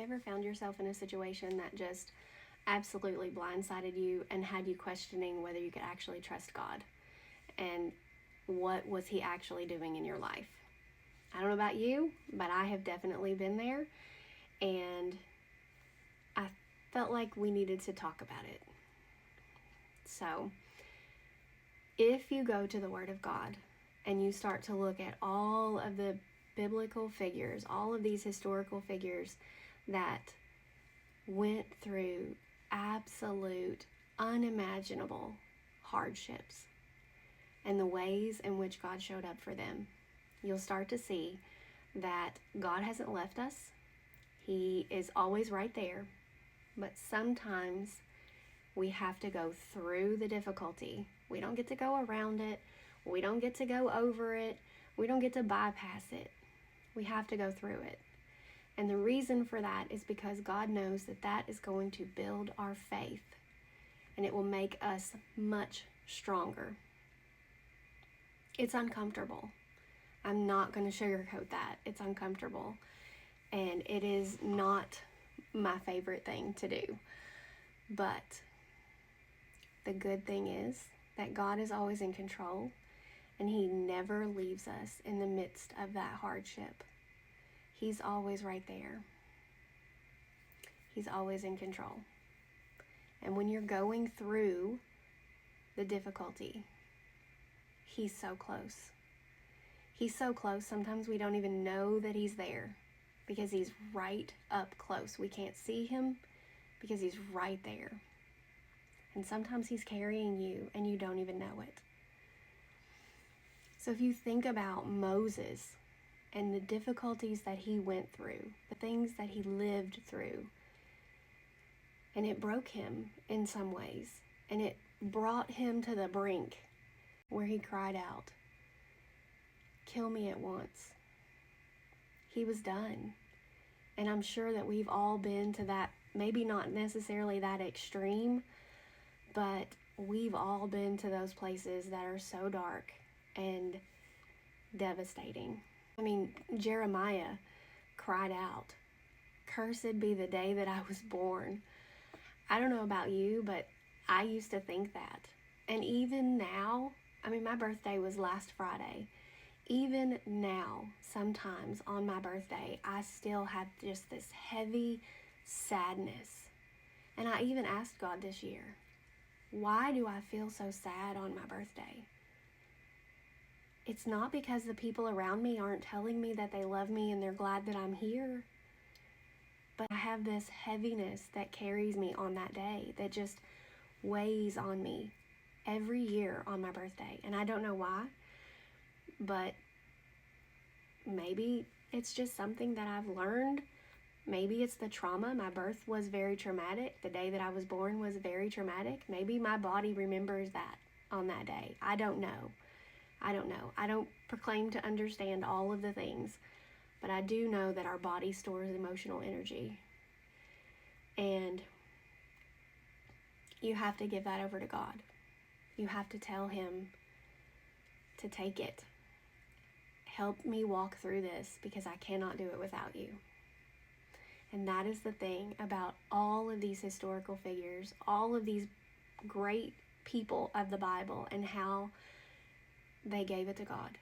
ever found yourself in a situation that just absolutely blindsided you and had you questioning whether you could actually trust God? And what was He actually doing in your life? I don't know about you, but I have definitely been there, and I felt like we needed to talk about it. So, if you go to the Word of God and you start to look at all of the biblical figures, all of these historical figures that went through absolute, unimaginable hardships and the ways in which God showed up for them, you'll start to see that God hasn't left us. He is always right there, but sometimes we have to go through the difficulty. We don't get to go around it. We don't get to go over it. We don't get to bypass it. We have to go through it. And the reason for that is because God knows that that is going to build our faith, and it will make us much stronger. It's uncomfortable. I'm not going to sugarcoat that. It's uncomfortable, and it is not my favorite thing to do. But the good thing is that God is always in control, and He never leaves us in the midst of that hardship. He's always right there. He's always in control. And when you're going through the difficulty, He's so close. He's so close, sometimes we don't even know that He's there because He's right up close. We can't see Him because He's right there. And sometimes He's carrying you and you don't even know it. So if you think about Moses and the difficulties that he went through, the things that he lived through, and it broke him in some ways, and it brought him to the brink where he cried out, "Kill me at once." He was done. And I'm sure that we've all been to that, maybe not necessarily that extreme, but we've all been to those places that are so dark and devastating. I mean, Jeremiah cried out, "Cursed be the day that I was born." I don't know about you, but I used to think that. And even now, I mean, my birthday was last Friday. Even now, sometimes on my birthday, I still have just this heavy sadness. And I even asked God this year, why do I feel so sad on my birthday? It's not because the people around me aren't telling me that they love me and they're glad that I'm here. But I have this heaviness that carries me on that day that just weighs on me every year on my birthday. And I don't know why, but maybe it's just something that I've learned. Maybe it's the trauma. My birth was very traumatic. The day that I was born was very traumatic. Maybe my body remembers that on that day. I don't know. I don't proclaim to understand all of the things, but I do know that our body stores emotional energy. And you have to give that over to God. You have to tell Him to take it. Help me walk through this because I cannot do it without you. And that is the thing about all of these historical figures, all of these great people of the Bible, and how they gave it to God.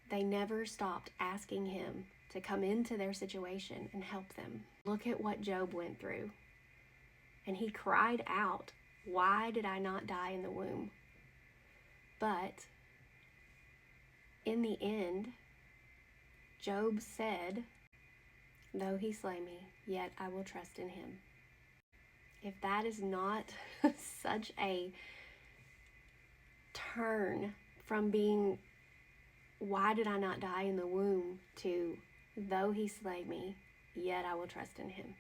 They never stopped asking Him to come into their situation and help them. Look at what Job went through. And he cried out, "Why did I not die in the womb?" But in the end, Job said, "Though he slay me, yet I will trust in him." If that is not such a turn from being, "Why did I not die in the womb?" to, "Though he slay me, yet I will trust in him."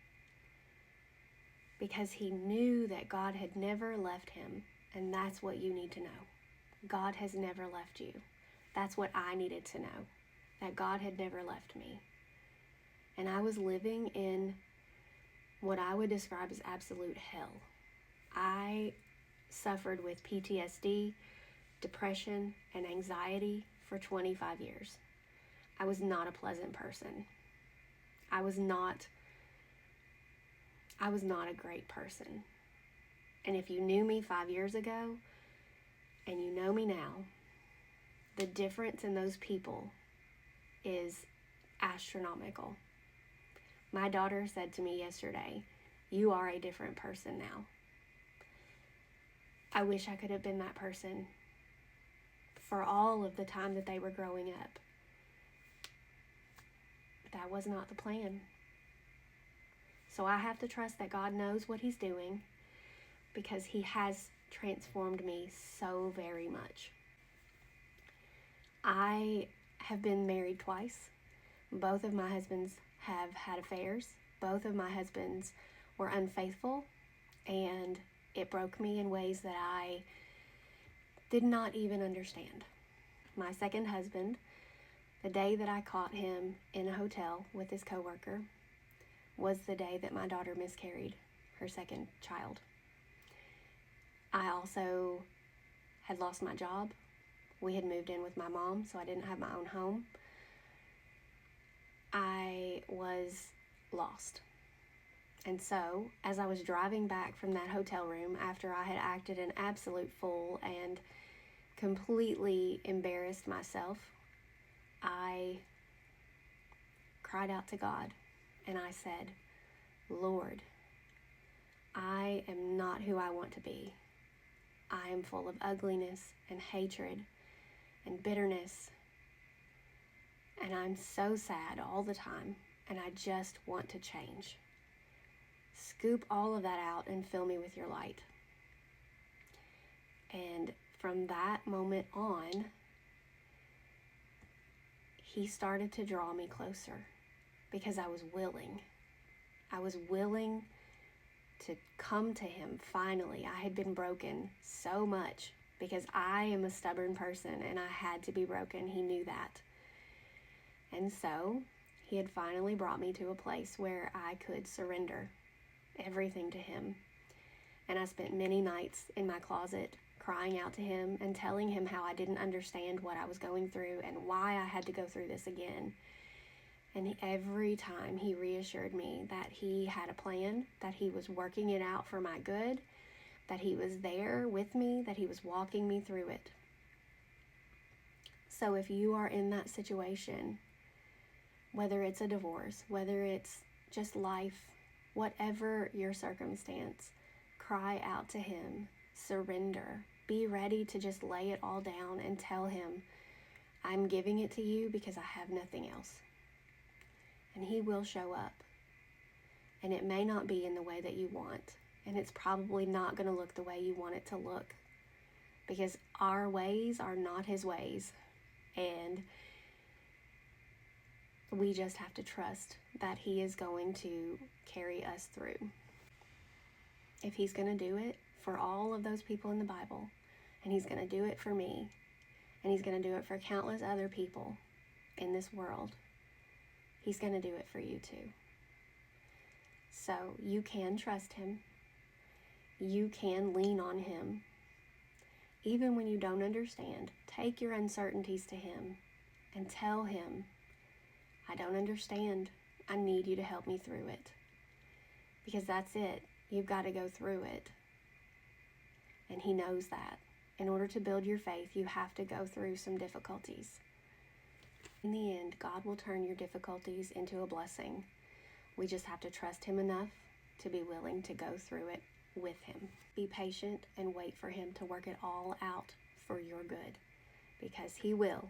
Because he knew that God had never left him, and that's what you need to know. God has never left you. That's what I needed to know, that God had never left me. And I was living in what I would describe as absolute hell. I suffered with PTSD, depression, and anxiety for 25 years. I was not a pleasant person. I was not I was not a great person. And if you knew me 5 years ago and you know me now, the difference in those people is astronomical. My daughter said to me yesterday, "You are a different person now." I wish I could have been that person for all of the time that they were growing up. But that was not the plan. So I have to trust that God knows what He's doing, because He has transformed me so very much. I have been married twice. Both of my husbands have had affairs. Both of my husbands were unfaithful, and it broke me in ways that I did not even understand. My second husband, the day that I caught him in a hotel with his coworker, was the day that my daughter miscarried her second child. I also had lost my job. We had moved in with my mom, so I didn't have my own home. I was lost. And so, as I was driving back from that hotel room after I had acted an absolute fool and completely embarrassed myself, I cried out to God and I said, "Lord, I am not who I want to be. I am full of ugliness and hatred and bitterness, and I'm so sad all the time, and I just want to change. Scoop all of that out and fill me with your light." And from that moment on, He started to draw me closer, because I was willing. I was willing to come to Him finally. I had been broken so much because I am a stubborn person and I had to be broken. He knew that. And so He had finally brought me to a place where I could surrender everything to Him. And I spent many nights in my closet crying out to Him and telling Him how I didn't understand what I was going through and why I had to go through this again. And every time He reassured me that He had a plan, that He was working it out for my good, that He was there with me, that He was walking me through it. So if you are in that situation, whether it's a divorce, whether it's just life, whatever your circumstance, cry out to Him, surrender, be ready to just lay it all down and tell Him, "I'm giving it to you because I have nothing else." And He will show up. And it may not be in the way that you want, and it's probably not going to look the way you want it to look, because our ways are not His ways, and we just have to trust that He is going to carry us through. If He's going to do it for all of those people in the Bible, and He's going to do it for me, and He's going to do it for countless other people in this world, He's going to do it for you too. So you can trust Him. You can lean on Him. Even when you don't understand, take your uncertainties to Him and tell Him, "I don't understand. I need you to help me through it." Because that's it. You've got to go through it. And He knows that. In order to build your faith, you have to go through some difficulties. In the end, God will turn your difficulties into a blessing. We just have to trust Him enough to be willing to go through it with Him. Be patient and wait for Him to work it all out for your good, because He will,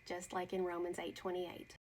just like in Romans 8:28.